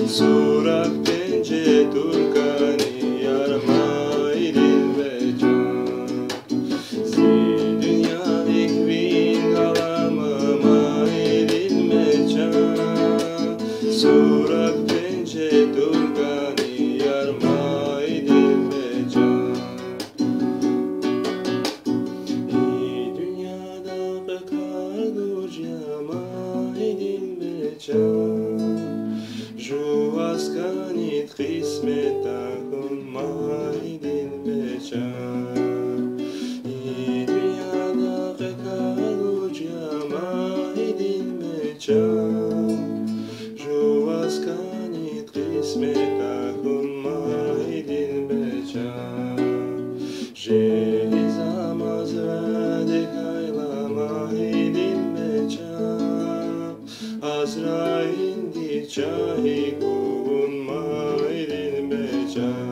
Surak pence Turkani yarma idin ve can. Si dünya ikvin kalamama idin ve can. Surak pence Turkani yarma idin ve can. İ dünyada kakar durcama idin ve can. Жувасkanit kısmetakun maydin becan. İ dünyada kakalucama idin becan. Juvaskanit kısmetakun maydin becan. Jehizamaz vade kaylama idin becan. Azrail'in Çahi kuvun maydin becan.